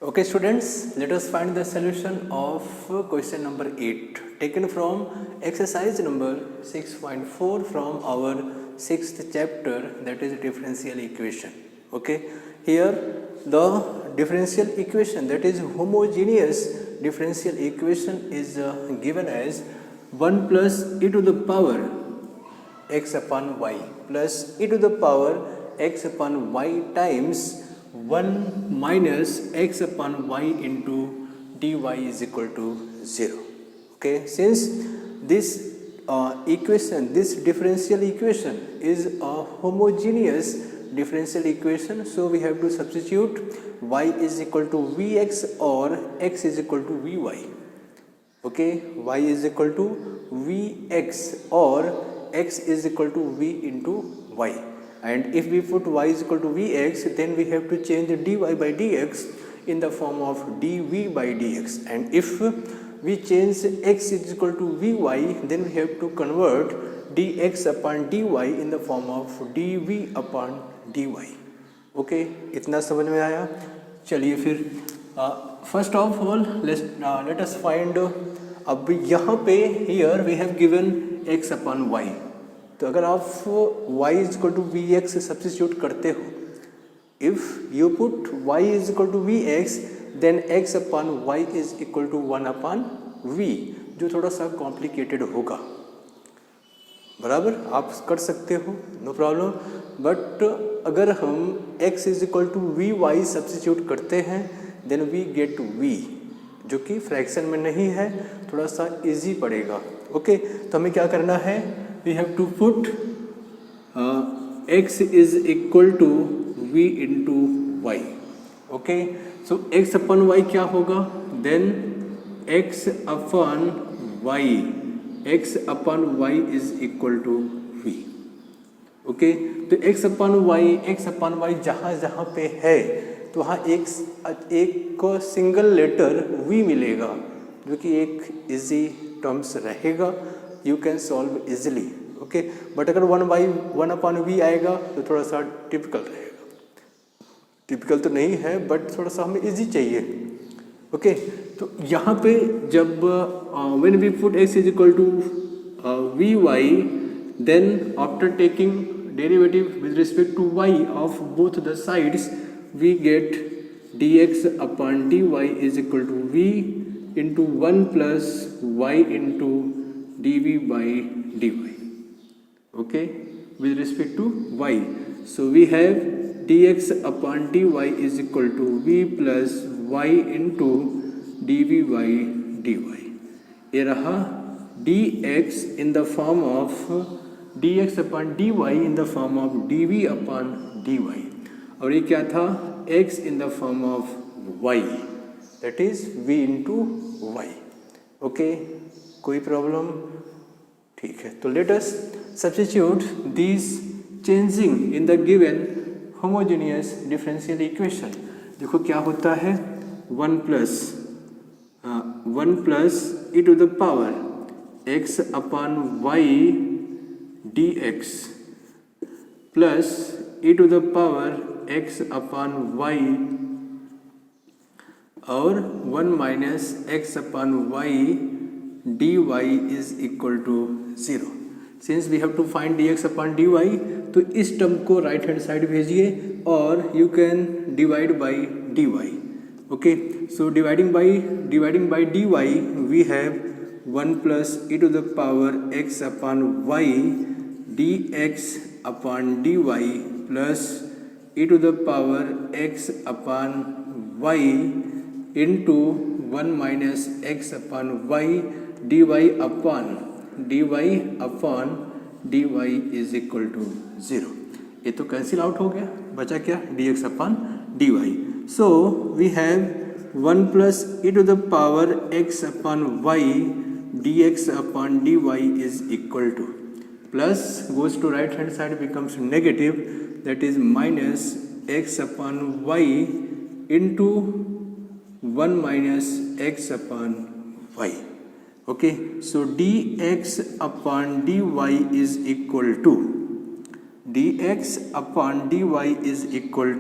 Okay students, let us find the solution of question number 8 taken from exercise number 6.4 from our 6th chapter, that is differential equation. Okay, here the differential equation, that is homogeneous differential equation, is given as 1 plus e to the power x upon y plus e to the power x upon y times 1 minus x upon y into dy is equal to 0. Okay, since this equation, this differential equation is a homogeneous differential equation, so we have to substitute y is equal to vx or x is equal to vy. Okay, y is equal to vx or x is equal to v into y, and if we put y is equal to vx, then we have to change dy by dx in the form of dv by dx, and if we change x is equal to vy, then we have to convert dx upon dy in the form of dv upon dy. Okay, इतना समझ में आया? चलिए फिर first of all let us find. अब यहाँ पे here we have given x upon y, तो अगर आप y is equal to v x substitute करते हो, if you put y is equal to v x, then x upon y is equal to 1 upon v, जो थोड़ा सा complicated होगा. बराबर, आप कर सकते हो, नो प्रॉब्लम. बट अगर हम x is equal to v y substitute करते हैं, देन वी गेट v, जो कि फ्रैक्शन में नहीं है, थोड़ा सा इजी पड़ेगा. ओके, तो हमें क्या करना है, we have to put x is equal to v into y. Okay, so x upon y क्या होगा, then x upon y is equal to v. Okay, तो x अपन y जहाँ जहाँ पे है, तो वहाँ एक सिंगल लेटर v मिलेगा, जो कि एक इजी टर्म्स रहेगा, you can solve easily. Okay, but अगर 1 अपॉन v आएगा तो थोड़ा सा टिपिकल रहेगा. टिपिकल तो नहीं है, बट थोड़ा सा हमें इजी चाहिए. ओके, तो यहाँ पे जब when we put x is equal to v y, then after taking derivative with respect to y of both the sides, we get dx upon dy is equal to v into 1 plus y into dv by dy. Okay, with respect to y, so we have dx upon dy is equal to v plus y into dv by dy. ये रहा dx in the form of dx upon dy in the form of dv upon dy, और ये क्या था, x in the form of y, that is v into y. Okay, कोई problem? ठीक है, तो let us substitute this changing in the given homogeneous differential equation. देखो क्या होता है, 1 plus e to the power x upon y dx plus e to the power x upon y और 1 minus x upon y dy is equal to 0. Since we have to find dx upon dy, तो इस term को right hand side भेजिए और you can divide by dy. Okay, so dividing by dy we have 1 plus e to the power x upon y dx upon dy plus e to the power x upon y into 1 minus x upon y dy upon dy is equal to 0. ये तो cancel out हो गया, बचा क्या, dx upon dy. So we have 1 plus e to the power x upon y dx upon dy is equal to, plus goes to right hand side becomes negative, that is minus x upon y into 1 minus x upon y. Okay, so dx upon dy is equal to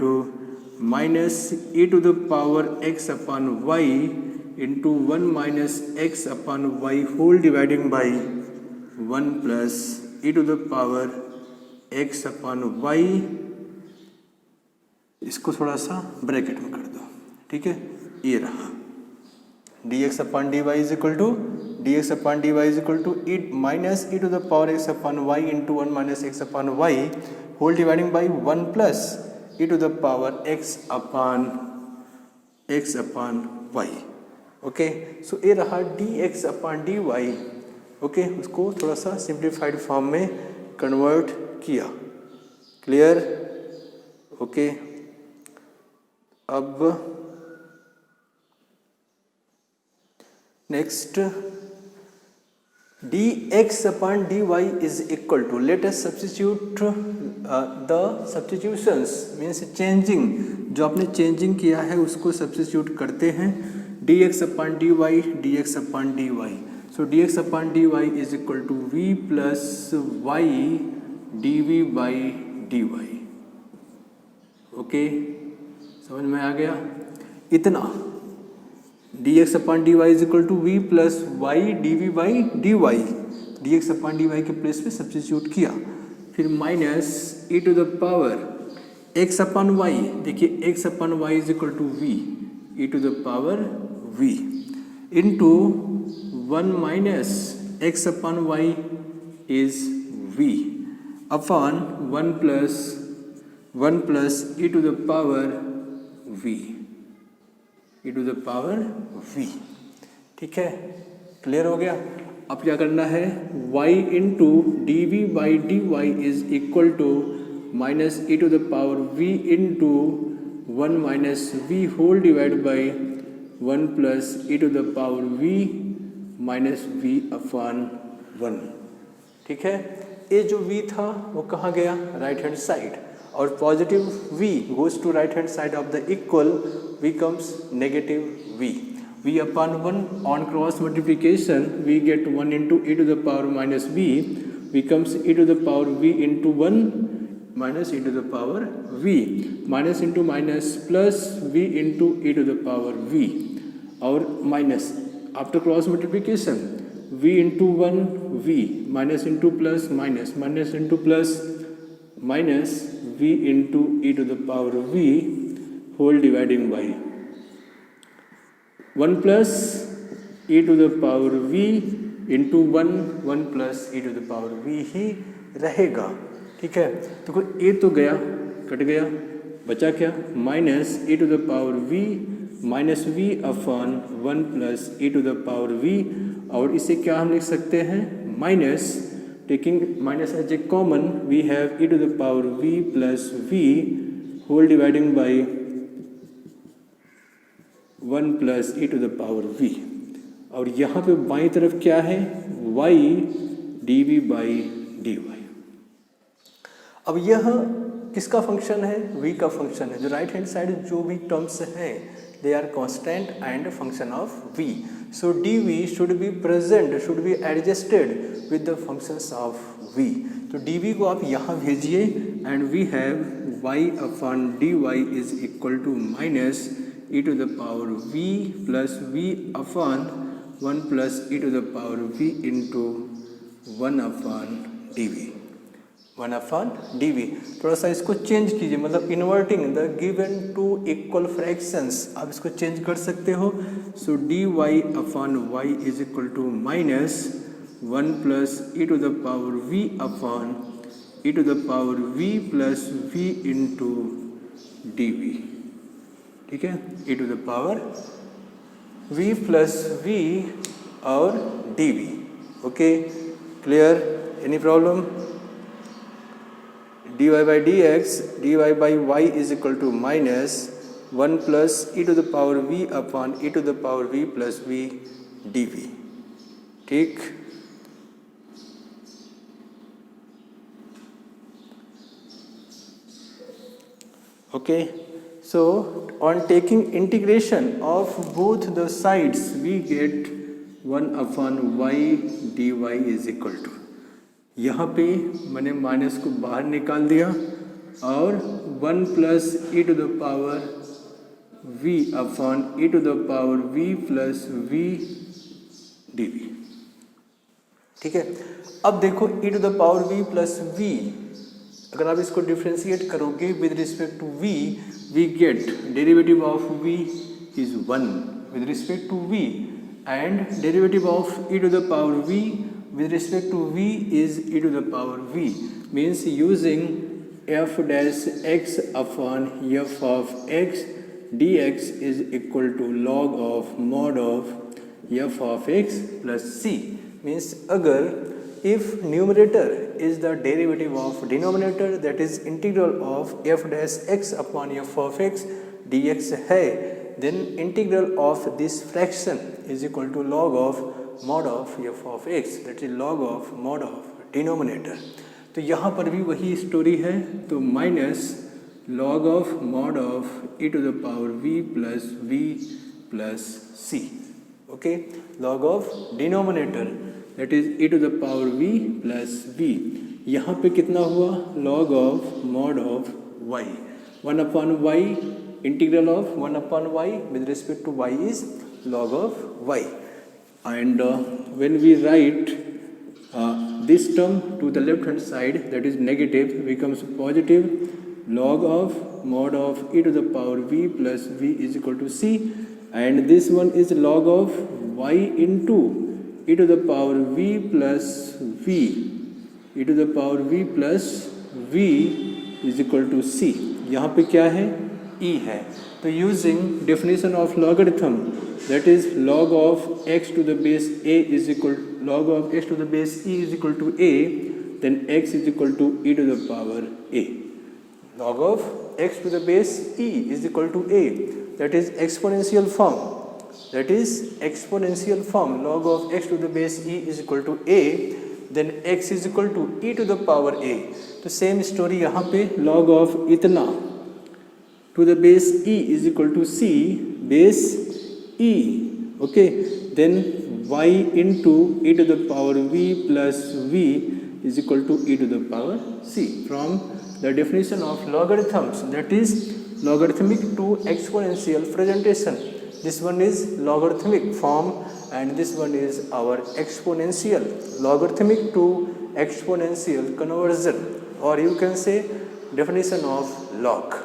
1 minus e to the power x upon y into 1 minus x upon y whole dividing by 1 plus e to the power x upon y, इसको थोड़ा सा bracket में कर दो, ठीक है, ये रहा dx upon dy is equal to dx upon dy is equal to e minus e to the power x upon y into 1 minus x upon y whole dividing by 1 plus e to the power x upon y. Okay, so ये रहा dx upon dy। Okay, उसको थोड़ा सा simplified form में convert किया। Clear? Okay, अब next dx upon dy is equal to, let us substitute the substitutions means changing, जो आपने changing किया है उसको substitute करते हैं। dx upon dy, dx upon dy, so dx upon dy is equal to v plus y dv by dy। Okay, समझ में आ गया इतना। dx upon dy is equal to v plus y d v by d y, d x upon d y के place पे substitute किया, फिर minus e to the power x upon y, देखिए x upon y is equal to v e to the power v into 1 minus x upon y is v upon 1 plus e to the power v, e to the power v। ठीक है, clear हो गया। अब क्या करना है, y into d v by d y is equal to minus e to the power v into 1 minus v whole divide by 1 plus e to the power v minus v upon 1। ठीक है, ये जो v था वो कहाँ गया, right hand side, और positive v goes to right hand side of the equal, v comes negative v upon 1 on cross multiplication we get 1 into e to the power minus v becomes e to the power v into 1 minus e to the power v, minus into minus plus v into e to the power v, और minus after cross multiplication v into 1 v minus into plus minus minus into plus minus v into e to the power v whole dividing by 1 plus e to the power v into 1 plus e to the power v ही रहेगा। ठीक है, तो a तो गया, cut गया, बचा क्या, minus e to the power v minus v upon 1 plus e to the power v, और इसे क्या हम लिख सकते हैं, minus, taking minus as a common we have e to the power v plus v whole dividing by 1 plus e to the power v, और यहाँ पे बाईं तरफ क्या है, y d v by d y. अब यह किसका फंक्शन है, v का फंक्शन है। जो राइट हैंड साइड जो भी टर्म्स हैं they are constant and function of v, so d v should be present, should be adjusted with the functions of v। तो डी वी को आप यहाँ भेजिए and we have y upon d y is equal to minus e to the power v plus v upon 1 plus e to the power v into 1 upon dv, 1 upon dv। थोड़ा सा इसको change कीजिए, मतलब inverting the given two equal fractions, आप इसको change कर सकते हो। So dy upon y is equal to minus 1 plus e to the power v upon e to the power v plus v into dv। ठीक है, e to the power v plus v और dv। Okay, clear, any problem? dy by dx dy by y is equal to minus 1 plus e to the power v upon e to the power v plus v dv। ठीक, okay, so on taking integration of both the sides we get 1 upon y dy is equal to, यहाँ पे मैंने minus को बाहर निकाल दिया और 1 plus e to the power v upon e to the power v plus v dv। ठीक है, अब देखो e to the power v plus v, अगर आप इसको डिफ्रेंशिएट करोगे with respect to v, we get derivative of v is 1 with respect to v, and derivative of e to the power v with respect to v is e to the power v, means using f dash x upon f of x dx is equal to log of mod of f of x plus c, means अगर if numerator is the derivative of denominator, that is integral of f dash x upon f of x dx है, then integral of this fraction is equal to log of mod of f of x, that is log of mod of denominator। तो यहाँ पर भी वही story है, तो minus log of mod of e to the power v plus c, okay, log of denominator that is e to the power v plus v, यहाँ पे कितना हुआ log of mod of y, 1 upon y, integral of 1 upon y with respect to y is log of y, and when we write this term to the left hand side, that is negative, becomes positive log of mod of e to the power v plus v is equal to c, and this one is log of y into e to the power v plus v, e to the power v plus v is equal to c, यहाँ पे क्या है e है, तो using definition of logarithm, that is log of x to the base a is equal log of x to the base e is equal to a, then x is equal to e to the power a, log of x to the base e is equal to a, that is exponential form, that is exponential form, log of x to the base e is equal to a, then x is equal to e to the power a, तो same story यहाँ पे log of इतना to the base e is equal to c base e, okay, then y into e to the power v plus v is equal to e to the power c, from the definition of logarithms, that is logarithmic to exponential presentation, this one is logarithmic form and this one is our exponential, logarithmic to exponential conversion, or you can say definition of log,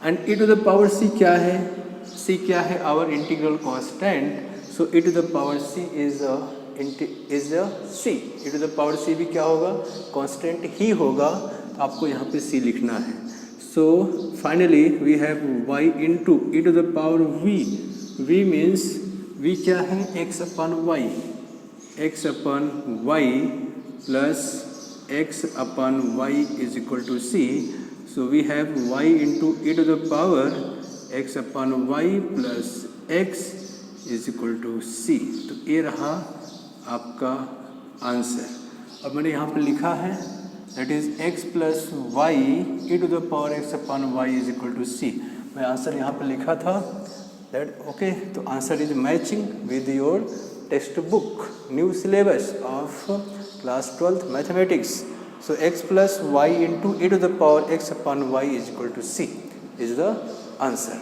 and e to the power c क्या है, c क्या है, our integral constant, so e to the power c is a c, e to the power c भी क्या होगा, constant ही होगा, तो आपको यहाँ पे c लिखना है, so finally we have y into e to the power v means v क्या है, x upon y plus x upon y is equal to c, so we have y into e to the power x upon y plus x is equal to c, तो ये रहा आपका answer. अब मैंने यहाँ पर लिखा है that is x plus y e to the power x upon y is equal to c, मैं आंसर यहाँ पर लिखा था that okay, तो answer is matching with your textbook new syllabus of class 12th mathematics, so x plus y into e to the power x upon y is equal to c is the answer.